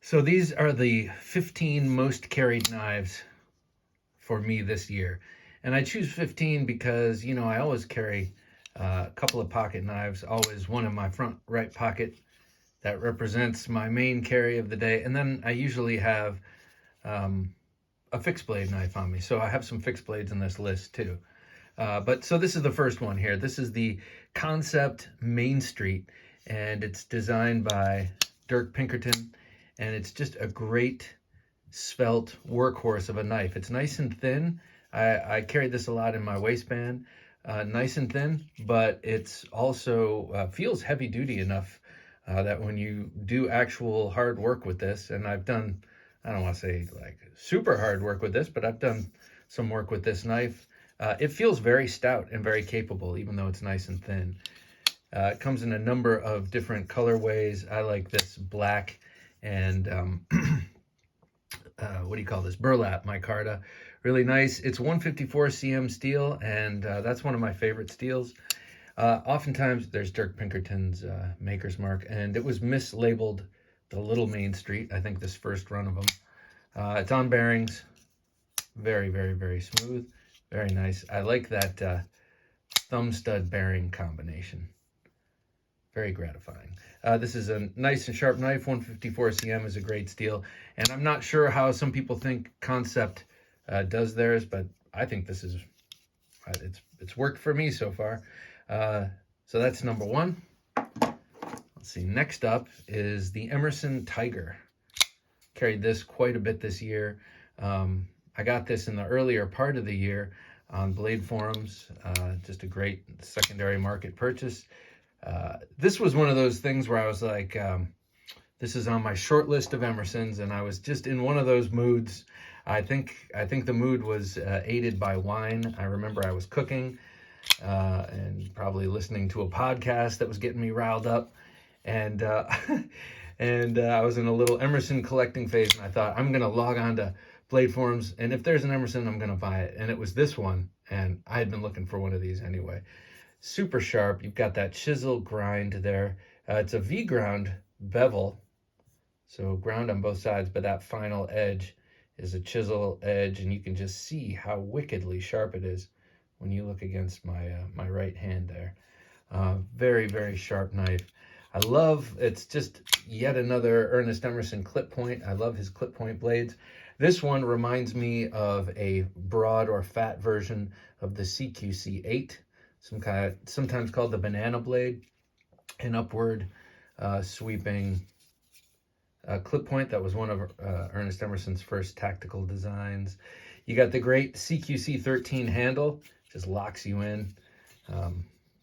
So these are the 15 most carried knives for me this year. And I choose 15 because, you know, I always carry a couple of pocket knives, always one in my front right pocket that represents my main carry of the day. And then I usually have a fixed blade knife on me. So I have some fixed blades in this list too. So this is the first one here. This is the Kansept Main Street, and it's designed by Dirk Pinkerton, and it's just a great svelte workhorse of a knife. It's nice and thin. I carried this a lot in my waistband. Nice and thin, but it's also feels heavy duty enough that when you do actual hard work with this, and I've done, I don't want to say like super hard work with this, but I've done some work with this knife. It feels very stout and very capable, even though it's nice and thin. It comes in a number of different colorways. I like this black and what do you call this? Burlap micarta. Really nice. It's 154 cm steel, and that's one of my favorite steels. Oftentimes there's Dirk Pinkerton's maker's mark, and it was mislabeled the Little Main Street, I think this first run of them. It's on bearings. Very, very, very smooth. Very nice. I like that thumb stud bearing combination. Very gratifying. This is a nice and sharp knife. 154 cm is a great steel. And I'm not sure how some people think Kansept does theirs, but I think this is, it's worked for me so far. So that's number one. Let's see, next up is the Emerson Tiger. Carried this quite a bit this year. I got this in the earlier part of the year on Blade Forums. Just a great secondary market purchase. This was one of those things where I was like, this is on my short list of Emersons, and I was just in one of those moods. I think the mood was aided by wine. I remember I was cooking and probably listening to a podcast that was getting me riled up, and I was in a little Emerson collecting phase, and I thought, I'm gonna log on to Blade Forums, and if there's an Emerson, I'm gonna buy it. And it was this one, and I had been looking for one of these anyway. Super sharp. You've got that chisel grind there. It's a V-ground bevel, so ground on both sides, but that final edge is a chisel edge, and you can just see how wickedly sharp it is when you look against my right hand there. Very, very sharp knife. I love, it's just yet another Ernest Emerson clip point. I love his clip point blades. This one reminds me of a broad or fat version of the CQC8, sometimes called the banana blade, an upward sweeping clip point that was one of Ernest Emerson's first tactical designs. You got the great CQC13 handle, just locks you in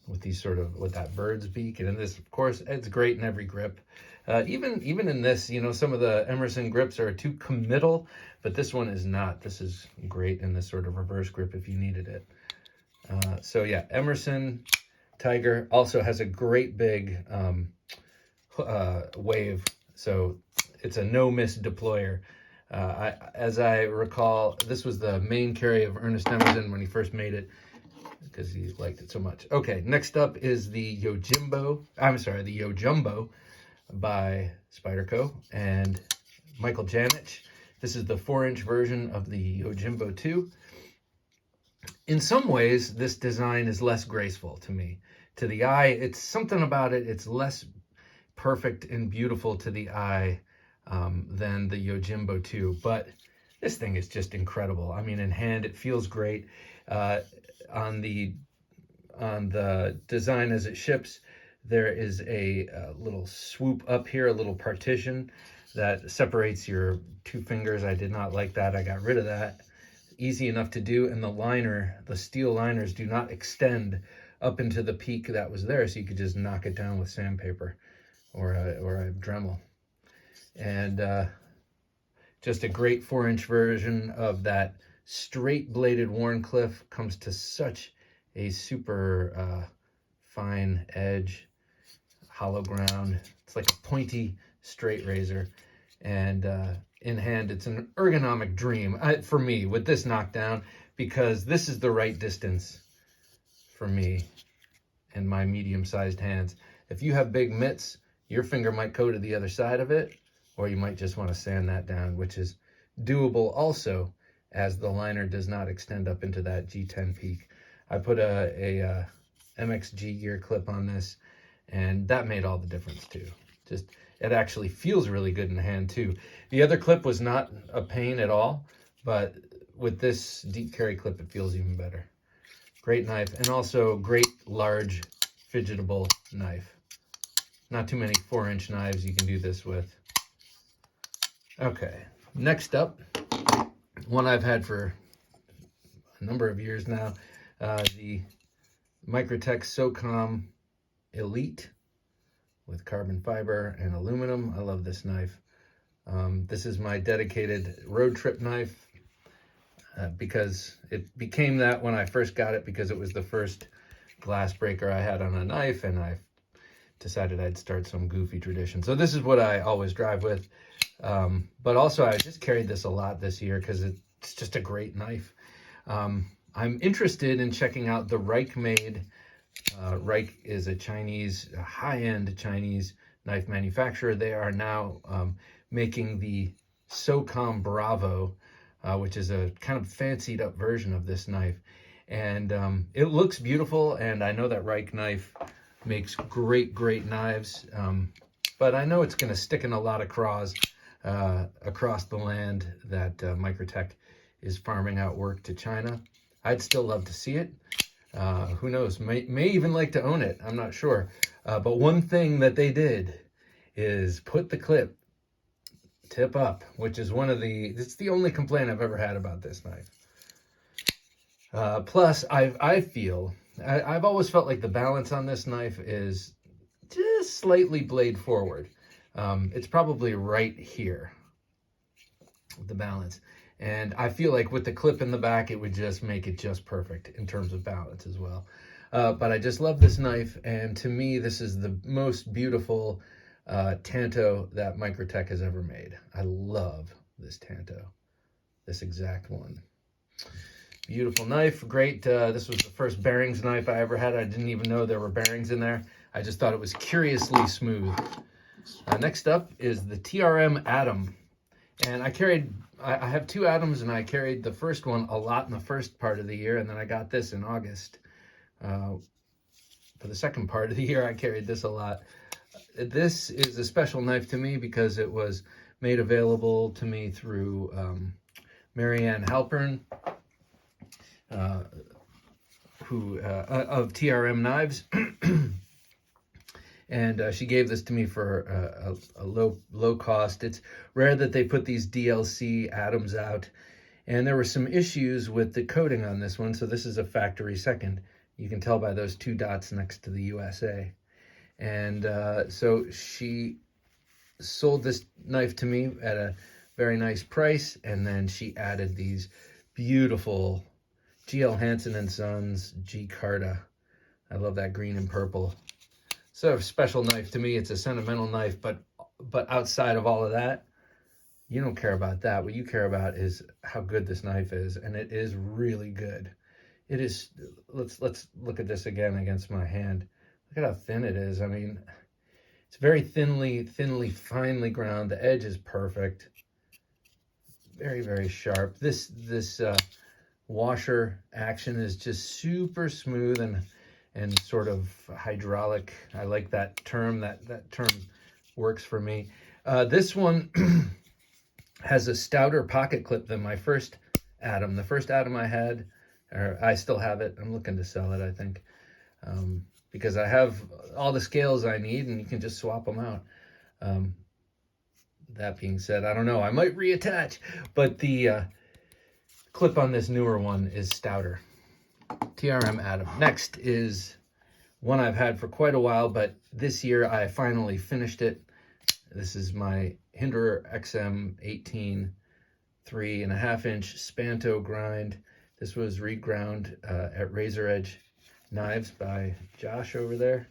with these with that bird's beak. And in this, of course, it's great in every grip. Even in this, you know, some of the Emerson grips are too committal, but this one is not. This is great in this sort of reverse grip if you needed it. So yeah, Emerson Tiger also has a great big wave. So it's a no-miss deployer. As I recall, this was the main carry of Ernest Emerson when he first made it, because he liked it so much. Okay, next up is the Yojumbo by Spyderco and Michael Janich. This is the 4-inch version of the Yojumbo 2. In some ways, this design is less graceful to me. To the eye, it's something about it. It's less perfect and beautiful to the eye than the Yojumbo 2, but this thing is just incredible. I mean, in hand, it feels great. On the design as it ships, there is a little swoop up here, a little partition that separates your two fingers. I did not like that. I got rid of that. Easy enough to do, and the steel liners do not extend up into the peak that was there, so you could just knock it down with sandpaper or a Dremel. And just a great 4-inch version of that straight bladed Wharncliffe. Comes to such a super fine edge, hollow ground. It's like a pointy straight razor, and in hand it's an ergonomic dream for me with this knockdown, because this is the right distance for me and my medium-sized hands. If you have big mitts, your finger might go to the other side of it, or you might just want to sand that down, which is doable also, as the liner does not extend up into that G10 peak. I put a MXG gear clip on this, and that made all the difference too. Just, it actually feels really good in the hand too. The other clip was not a pain at all, but with this deep carry clip, it feels even better. Great knife, and also great large fidgetable knife. Not too many 4-inch knives you can do this with. Okay, next up, one I've had for a number of years now, the Microtech SOCOM Elite with carbon fiber and aluminum. I love this knife. This is my dedicated road trip knife, because it became that when I first got it, because it was the first glass breaker I had on a knife, and I decided I'd start some goofy tradition. So this is what I always drive with. But also I just carried this a lot this year because it's just a great knife. I'm interested in checking out the Reich made. Reich is a Chinese, high-end Chinese knife manufacturer. They are now making the SOCOM Bravo, which is a kind of fancied up version of this knife. And it looks beautiful, and I know that Reich knife makes great knives, but I know it's going to stick in a lot of craws across the land that Microtech is farming out work to China. I'd still love to see it. Who knows, may even like to own it, I'm not sure. But one thing that they did is put the clip tip up, which is it's the only complaint I've ever had about this knife. Plus, I've always felt like the balance on this knife is just slightly blade forward. It's probably right here, the balance. And I feel like with the clip in the back, it would just make it just perfect in terms of balance as well. But I just love this knife, and to me, this is the most beautiful Tanto that Microtech has ever made. I love this Tanto, this exact one. Beautiful knife, great. This was the first bearings knife I ever had. I didn't even know there were bearings in there. I just thought it was curiously smooth. Next up is the TRM Atom. And I have two Atoms, and I carried the first one a lot in the first part of the year, and then I got this in August. For the second part of the year, I carried this a lot. This is a special knife to me because it was made available to me through Marianne Halpern, of TRM Knives. And she gave this to me for a low cost. It's rare that they put these DLC Atoms out, and there were some issues with the coating on this one, so this is a factory second. You can tell by those two dots next to the USA. And so she sold this knife to me at a very nice price, and then she added these beautiful GL Hansen & Sons Gcarta. I love that green and purple. So a special knife to me. It's a sentimental knife, but outside of all of that, you don't care about that. What you care about is how good this knife is, and it is really good. It is. Let's look at this again against my hand. Look at how thin it is. I mean, it's very finely ground. The edge is perfect. Very sharp. This washer action is just super smooth and sort of hydraulic. I like that term. That term works for me. This one has a stouter pocket clip than my first Atom. The first Atom I had, or I still have it. I'm looking to sell it, I think, because I have all the scales I need, and you can just swap them out. That being said, I don't know. I might reattach, but the clip on this newer one is stouter. TRM Atom. Next is one I've had for quite a while, but this year I finally finished it. This is my Hinderer XM18 3.5-inch Spanto grind. This was reground at Razor Edge Knives by Josh over there.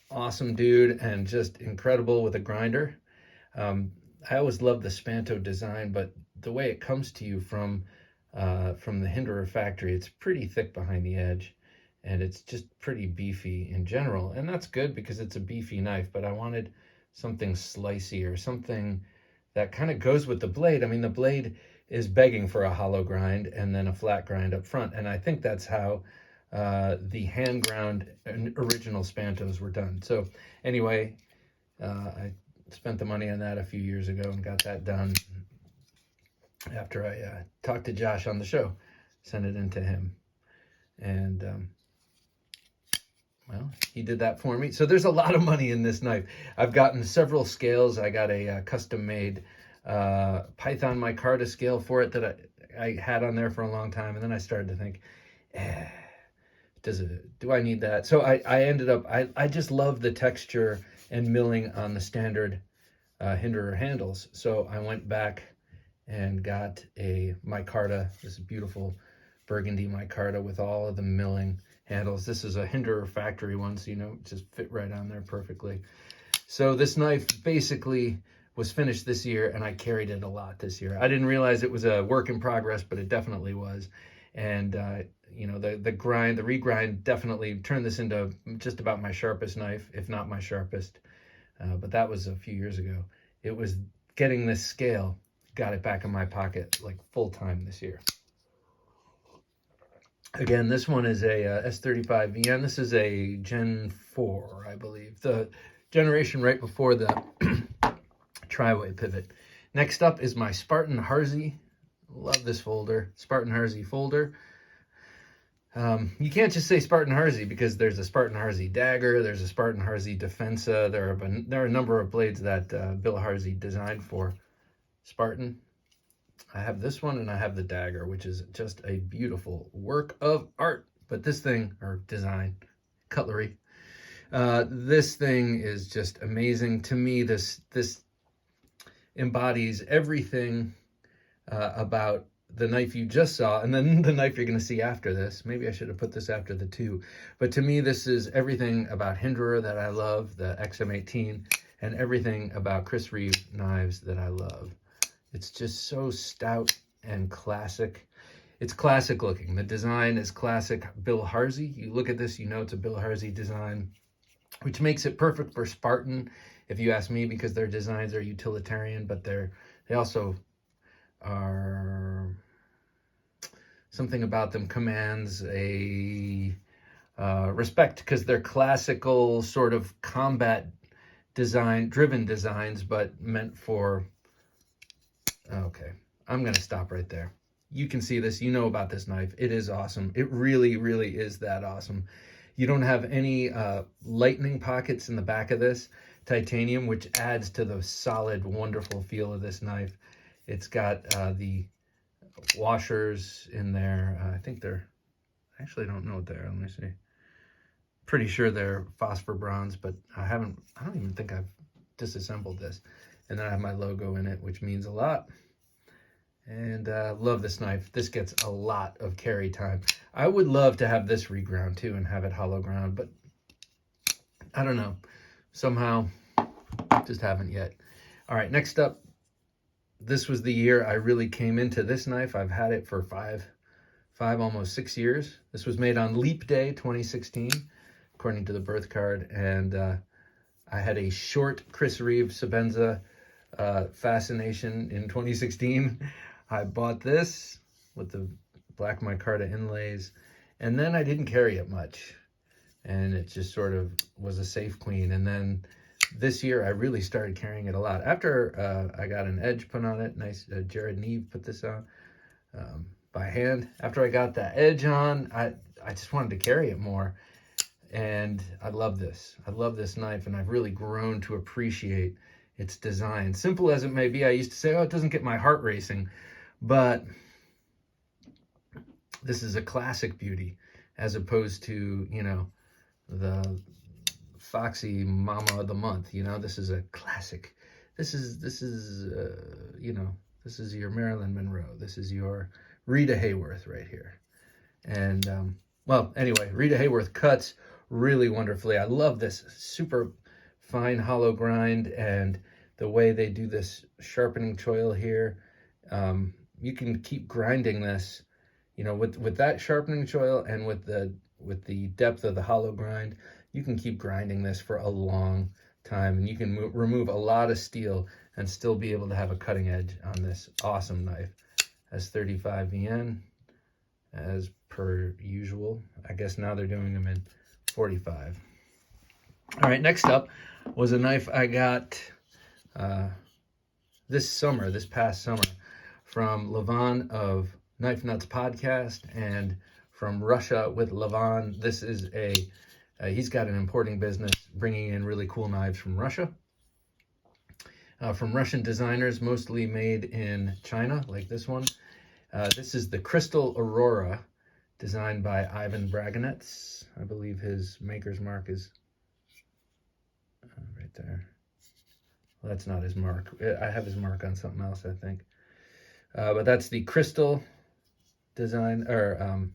Awesome dude, and just incredible with a grinder. I always loved the Spanto design, but the way it comes to you from the Hinderer factory, it's pretty thick behind the edge, and it's just pretty beefy in general, and that's good because it's a beefy knife, but I wanted something slicey or something that kind of goes with the blade. I mean, the blade is begging for a hollow grind and then a flat grind up front. And I think that's how the hand ground original Spantos were done. So anyway, I spent the money on that a few years ago and got that done after I talked to Josh on the show, sent it in to him. And well, he did that for me. So there's a lot of money in this knife. I've gotten several scales. I got a custom-made Python Gcarta scale for it that I had on there for a long time. And then I started to think, do I need that? So I ended up, I just love the texture and milling on the standard Hinderer handles. So I went back and got a Gcarta, this beautiful burgundy Gcarta with all of the milling handles. This is a Hinderer factory one, so it just fit right on there perfectly. So this knife basically was finished this year, and I carried it a lot this year. I didn't realize it was a work in progress, but it definitely was. And the regrind definitely turned this into just about my sharpest knife, if not my sharpest. But that was a few years ago. It was getting this scale, got it back in my pocket like full time this year. Again, this one is a S35VN. This is a Gen 4, I believe. The generation right before the tri-way pivot. Next up is my Spartan Harsey. Love this folder. Spartan Harsey folder. You can't just say Spartan Harsey because there's a Spartan Harsey dagger, there's a Spartan Harsey Defensa. There are a number of blades that Bill Harsey designed for Spartan. I have this one and I have the dagger, which is just a beautiful work of art. But this thing, or design, cutlery, this thing is just amazing. To me, this embodies everything about the knife you just saw, and then the knife you're going to see after this. Maybe I should have put this after the two. But to me, this is everything about Hinderer that I love, the XM18, and everything about Reeve knives that I love. It's just so stout and classic. It's classic looking. The design is classic Bill Harsey. You look at this, you know it's a Bill Harsey design, which makes it perfect for Spartan, if you ask me, because their designs are utilitarian, but they also are, something about them commands a respect, because they're classical sort of combat driven designs, but meant for, okay, I'm going to stop right there. You can see this, you know about this knife. It is awesome. It really, really is that awesome. You don't have any lightning pockets in the back of this titanium, which adds to the solid, wonderful feel of this knife. It's got the washers in there. I think they're, actually I don't know what they are. Let me see. Pretty sure they're phosphor bronze, but I don't even think I've disassembled this. And then I have my logo in it, which means a lot. And love this knife. This gets a lot of carry time. I would love to have this reground too and have it hollow ground, but I don't know. Somehow, just haven't yet. All right, next up, this was the year I really came into this knife. I've had it for five, almost 6 years. This was made on Leap Day 2016, according to the birth card. And I had a short Reeve Sebenza fascination in 2016. I bought this with the black Gcarta inlays, and then I didn't carry it much. And it just sort of was a safe queen. And then this year, I really started carrying it a lot. After I got an edge put on it, nice Jared Neve put this on by hand. After I got that edge on, I just wanted to carry it more. And I love this. I love this knife, and I've really grown to appreciate its design. Simple as it may be, I used to say, oh, it doesn't get my heart racing. But this is a classic beauty, as opposed to, the Foxy Mama of the Month. This is a classic. This is your Marilyn Monroe. This is your Rita Hayworth right here. And well, anyway, Rita Hayworth cuts really wonderfully. I love this super fine hollow grind and the way they do this sharpening choil here. You can keep grinding this, with that sharpening choil and with the depth of the hollow grind. You can keep grinding this for a long time, and you can remove a lot of steel and still be able to have a cutting edge on this awesome knife. That's 35 VN as per usual. I guess now they're doing them in 45. All right, next up was a knife I got this past summer, from Levon of Knife Nuts Podcast and from Russia with Levon. This is he's got an importing business bringing in really cool knives from Russia. From Russian designers, mostly made in China, like this one. This is the Kristal Aurora, designed by Ivan Braganets. I believe his maker's mark is right there. Well, that's not his mark. I have his mark on something else, I think. But that's the Kristal design, or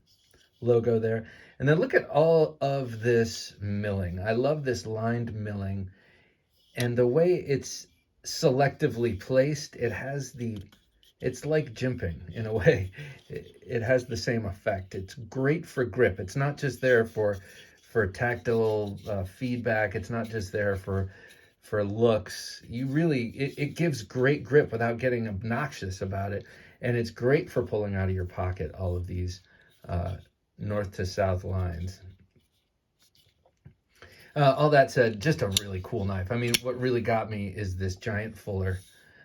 logo there. And then look at all of this milling. I love this lined milling. And the way it's selectively placed, it's like jimping in a way. It has the same effect. It's great for grip. It's not just there for tactile feedback. It's not just there for looks. It gives great grip without getting obnoxious about it. And it's great for pulling out of your pocket all of these north to south lines. All that said, just a really cool knife. I mean, what really got me is this giant fuller.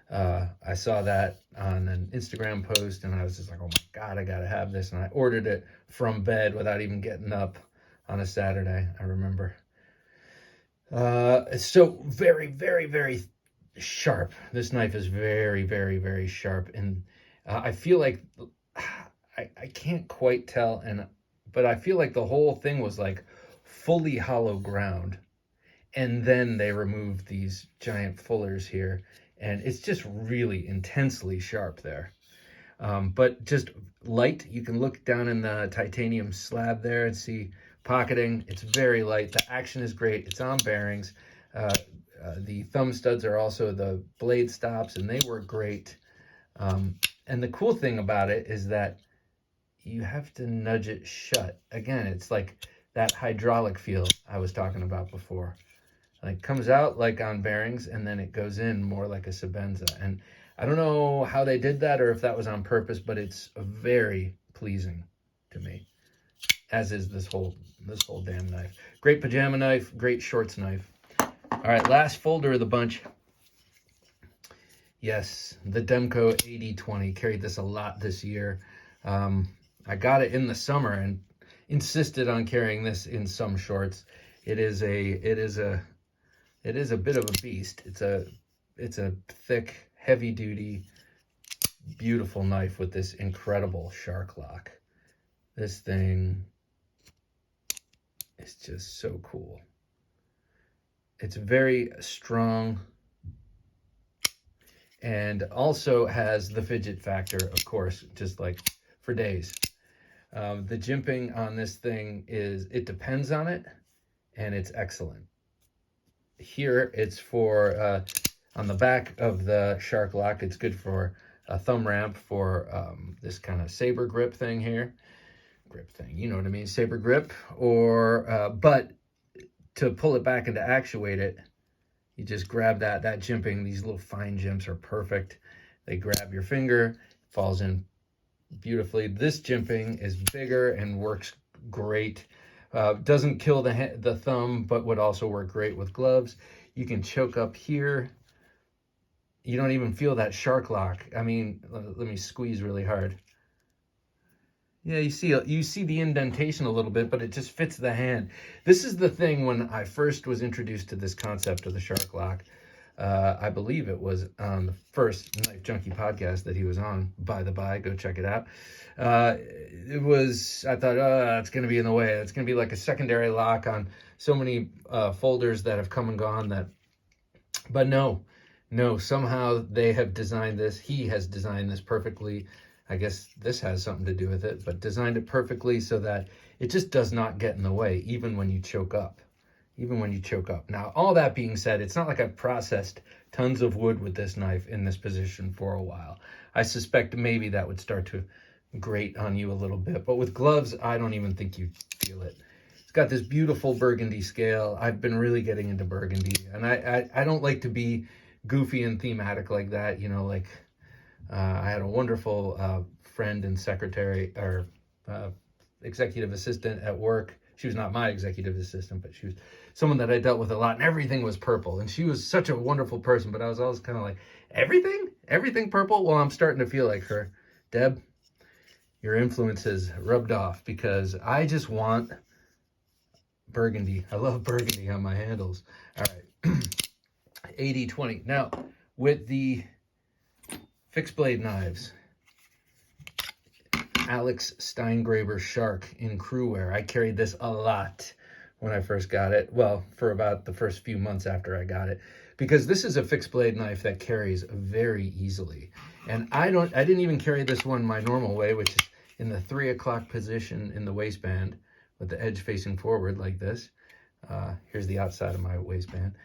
I saw that on an Instagram post, and I was just like, oh my God, I gotta have this. And I ordered it from bed without even getting up on a Saturday, I remember. It's so very, very, very sharp. This knife is very, very, very sharp. And I feel like, I can't quite tell, but I feel like the whole thing was like fully hollow ground, and then they removed these giant fullers here, and it's just really intensely sharp there. But just light. You can look down in the titanium slab there and see pocketing. It's very light. The action is great. It's on bearings. The thumb studs are also the blade stops, and they work great. And the cool thing about it is that you have to nudge it shut. Again, it's like that hydraulic feel I was talking about before. Like, comes out like on bearings, and then it goes in more like a Sebenza. And I don't know how they did that or if that was on purpose, but it's very pleasing to me, as is this whole damn knife. Great pajama knife, great shorts knife. All right, last folder of the bunch. Yes, the Demko AD20. Carried this a lot this year. I got it in the summer and insisted on carrying this in some shorts. It is a bit of a beast. It's a thick, heavy duty, beautiful knife with this incredible shark lock. This thing is just so cool. It's very strong and also has the fidget factor, of course, just like for days. The jimping on this thing it depends on it, and it's excellent. Here, it's for, on the back of the shark lock, it's good for a thumb ramp for this kind of saber grip thing here. Grip thing, you know what I mean, saber grip. Or, but to pull it back and to actuate it, you just grab that jimping. These little fine jimps are perfect. They grab your finger, falls in beautifully. This jimping is bigger and works great. Doesn't kill the thumb, but would also work great with gloves. You can choke up here. You don't even feel that shark lock. I mean, let me squeeze really hard. Yeah, you see the indentation a little bit, but it just fits the hand. This is the thing when I first was introduced to this concept of the shark lock. I believe it was on the first TheKnifeJunkie podcast that he was on. By the by, go check it out. I thought, it's going to be in the way. It's going to be like a secondary lock on so many folders that have come and gone. But no, somehow they have designed this. He has designed this perfectly. I guess this has something to do with it, but designed it perfectly so that it just does not get in the way, even when you choke up. Now, all that being said, it's not like I've processed tons of wood with this knife in this position for a while. I suspect maybe that would start to grate on you a little bit, but with gloves, I don't even think you feel it. It's got this beautiful burgundy scale. I've been really getting into burgundy, and I don't like to be goofy and thematic like that. You know, like I had a wonderful friend and secretary or executive assistant at work. She was not my executive assistant, but she was someone that I dealt with a lot, and everything was purple. And she was such a wonderful person, but I was always kind of like, everything purple? Well, I'm starting to feel like her. Deb, your influence has rubbed off, because I just want burgundy. I love burgundy on my handles. All right. AD20. Now, with the fixed blade knives, Alex Steingraber Shark in Crewwear. I carried this a lot when I first got it. Well, for about the first few months after I got it, because this is a fixed blade knife that carries very easily. And I didn't even carry this one my normal way, which is in the 3 o'clock position in the waistband with the edge facing forward like this. Here's the outside of my waistband.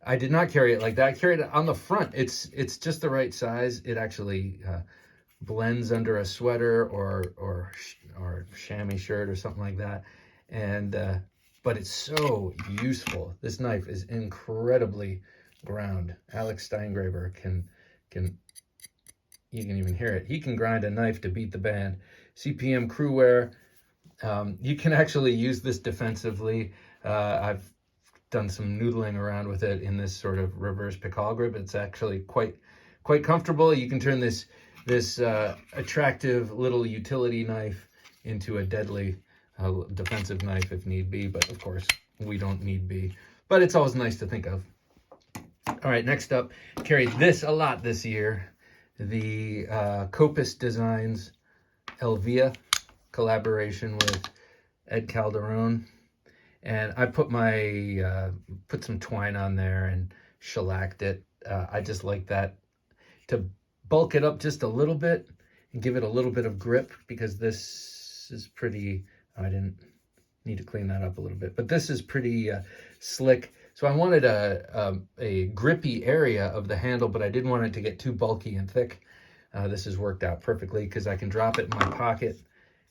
I did not carry it like that. I carried it on the front. It's just the right size. It actually blends under a sweater or chamois shirt or something like that. And but it's so useful. This knife is incredibly ground. Alex Steingraber can you can even hear it. He can grind a knife to beat the band. CPM Crewwear. You can actually use this defensively. I've done some noodling around with it in this sort of reverse pickle grip. It's actually quite comfortable. You can turn this attractive little utility knife into a deadly defensive knife if need be, but of course we don't need be. But it's always nice to think of. All right, next up, carried this a lot this year. The Kopis Designs Elvia collaboration with Ed Calderon. And I put put some twine on there and shellacked it. I just like that to bulk it up just a little bit and give it a little bit of grip, because this is pretty, I didn't need to clean that up a little bit, but this is pretty slick. So I wanted a grippy area of the handle, but I didn't want it to get too bulky and thick. This has worked out perfectly, because I can drop it in my pocket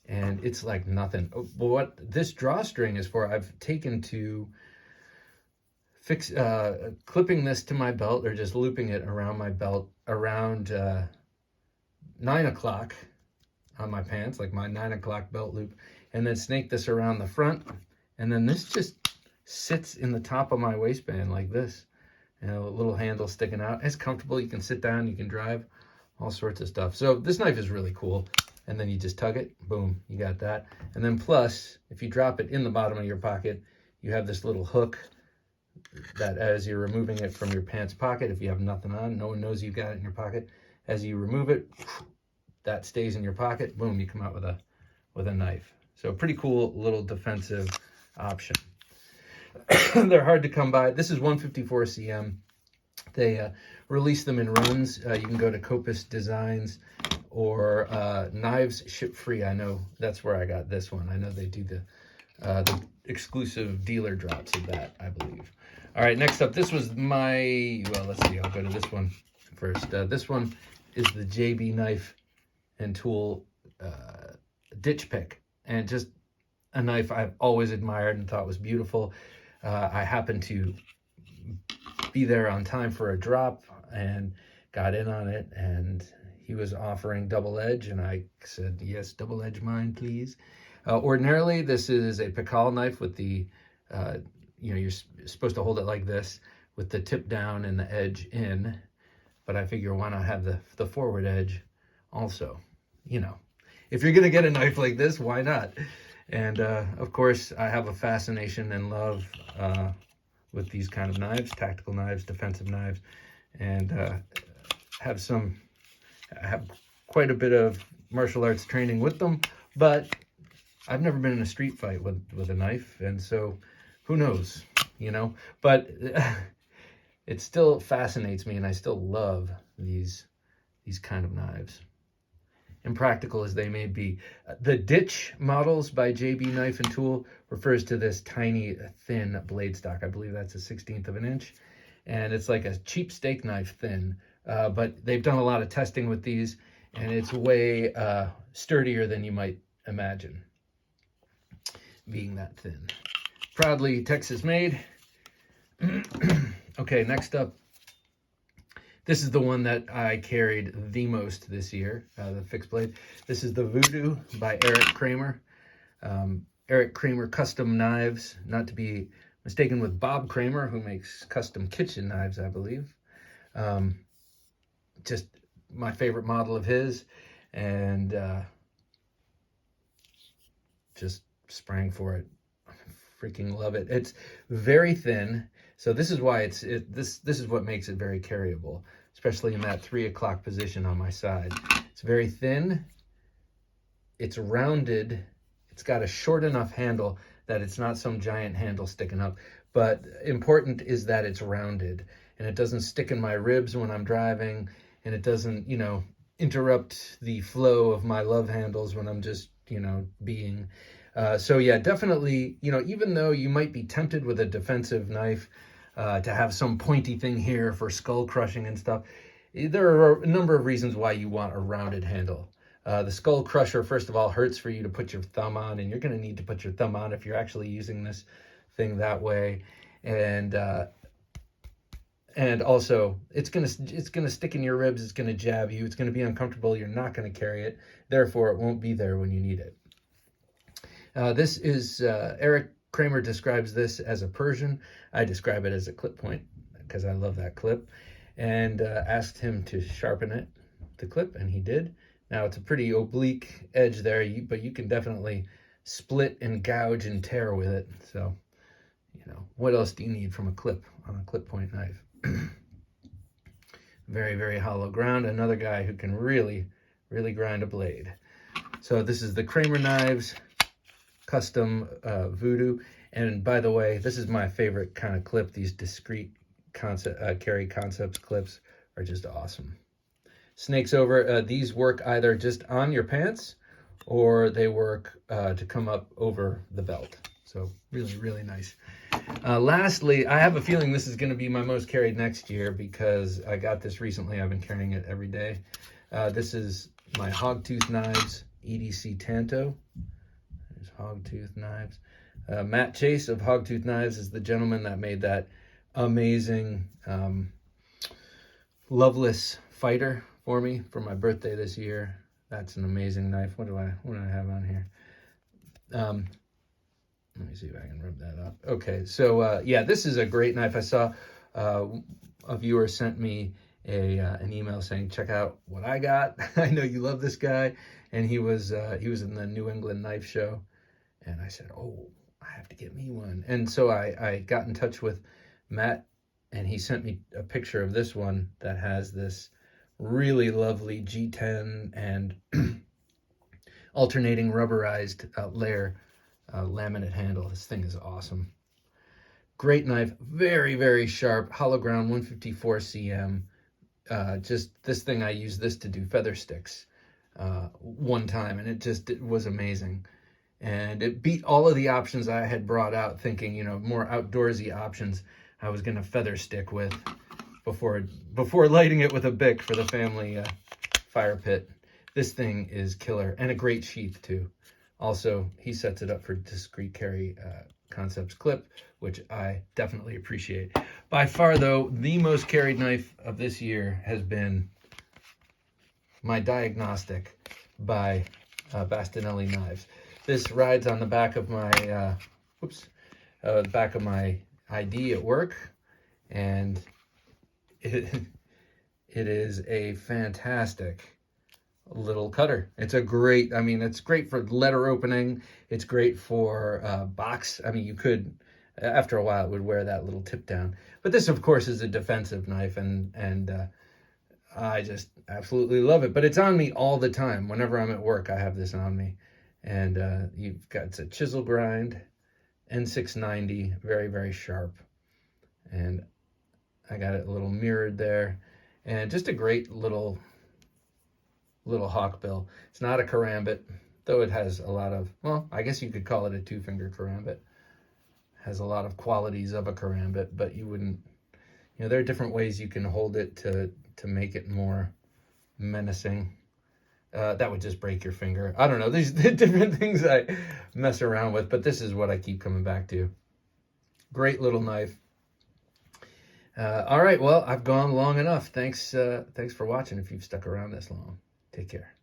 and it's like nothing. What this drawstring is for, I've taken to fix clipping this to my belt, or just looping it around my belt around 9 o'clock on my pants, like my 9 o'clock belt loop, and then snake this around the front, and then this just sits in the top of my waistband like this, and a little handle sticking out. It's comfortable. You can sit down, you can drive, all sorts of stuff. So this knife is really cool. And then you just tug it, boom, you got that. And then plus, if you drop it in the bottom of your pocket, you have this little hook that, as you're removing it from your pants pocket, if you have nothing on, no one knows you've got it in your pocket. As you remove it, that stays in your pocket, boom, you come out with a knife. So pretty cool little defensive option. They're hard to come by. This is 154 cm. They release them in runs. You can go to Kopis Designs or Knives Ship Free. I know that's where I got this one. I know they do the exclusive dealer drops of that, I believe. All right, next up, this was my, well, let's see, I'll go to this one first. This one is the JB Knife and Tool Ditch Pick, and just a knife I've always admired and thought was beautiful. I happened to be there on time for a drop and got in on it, and he was offering double edge, and I said, yes, double edge mine, please. Ordinarily, this is a pickle knife with the, you're supposed to hold it like this with the tip down and the edge in, but I figure why not have the forward edge also? You know, if you're going to get a knife like this, why not? And of course, I have a fascination and love with these kind of knives, tactical knives, defensive knives, and I have quite a bit of martial arts training with them, but I've never been in a street fight with a knife, and so who knows, you know? But it still fascinates me, and I still love these kind of knives, impractical as they may be. The Ditch models by JB Knife and Tool refers to this tiny, thin blade stock. I believe that's a 1/16 of an inch, and it's like a cheap steak knife thin. But they've done a lot of testing with these, and it's way sturdier than you might imagine, being that thin. proudly Texas made. Okay, next up, this is the one that I carried the most this year, the fixed blade. This is the Voodoo by Eric Kramer. Eric Kramer Custom Knives, not to be mistaken with Bob Kramer, who makes custom kitchen knives, I believe. Just my favorite model of his, and just sprang for it. Freaking love it. It's very thin, so this is why this is what makes it very carryable, especially in that 3 o'clock position on my side. It's very thin, it's rounded, it's got a short enough handle that it's not some giant handle sticking up, but important is that it's rounded and it doesn't stick in my ribs when I'm driving, and it doesn't, you know, interrupt the flow of my love handles when I'm just, you know, being. So yeah, definitely, you know, even though you might be tempted with a defensive knife to have some pointy thing here for skull crushing and stuff, there are a number of reasons why you want a rounded handle. The skull crusher, first of all, hurts for you to put your thumb on, and you're going to need to put your thumb on if you're actually using this thing that way. And also, it's gonna stick in your ribs, it's gonna jab you, it's gonna be uncomfortable, you're not gonna carry it, therefore it won't be there when you need it. This is, Eric Kramer describes this as a Persian. I describe it as a clip point, because I love that clip, and asked him to sharpen it, the clip, and he did. Now it's a pretty oblique edge there, but you can definitely split and gouge and tear with it, so, you know, what else do you need from a clip on a clip point knife? Very, very hollow ground. Another guy who can really, really grind a blade. So this is the Kramer Knives Custom Voodoo. And by the way, this is my favorite kind of clip. These discrete carry Kansept clips are just awesome. Snakes over. These work either just on your pants or they work to come up over the belt. So really, really nice. Lastly, I have a feeling this is going to be my most carried next year because I got this recently. I've been carrying it every day. This is my Hogtooth Knives EDC Tanto. There's Hogtooth Knives. Matt Chase of Hogtooth Knives is the gentleman that made that amazing Loveless fighter for me for my birthday this year. That's an amazing knife. What do I have on here? Let me see if I can rub that up. Okay, so yeah, this is a great knife. I saw a viewer sent me an email saying, check out what I got. I know you love this guy. And he was in the New England Knife Show. And I said, oh, I have to get me one. And so I got in touch with Matt, and he sent me a picture of this one that has this really lovely G10 and alternating rubberized layer laminate handle. This thing is awesome. Great knife, very, very sharp, hollow ground, 154 cm. Just this thing, I used this to do feather sticks one time, and it was amazing. And it beat all of the options I had brought out, thinking, you know, more outdoorsy options I was gonna feather stick with before lighting it with a Bic for the family fire pit. This thing is killer, and a great sheath too. Also, he sets it up for discrete carry Kansept clip, which I definitely appreciate. By far, though, the most carried knife of this year has been my Diagnostic by Bastinelli Knives. This rides on the back of my back of my ID at work, and it is a fantastic little cutter. It's a great, I mean, it's great for letter opening. It's great for box. I mean, you could, after a while, it would wear that little tip down. But this, of course, is a defensive knife, and I just absolutely love it. But it's on me all the time. Whenever I'm at work, I have this on me. And it's a chisel grind, N690, very, very sharp. And I got it a little mirrored there. And just a great little hawk bill. It's not a karambit, though it has a lot of, well, I guess you could call it a two-finger karambit. Has a lot of qualities of a karambit, but you wouldn't, you know, there are different ways you can hold it to make it more menacing. That would just break your finger. I don't know. There's different things I mess around with, but this is what I keep coming back to. Great little knife. All right, well, I've gone long enough. Thanks for watching if you've stuck around this long. Take care.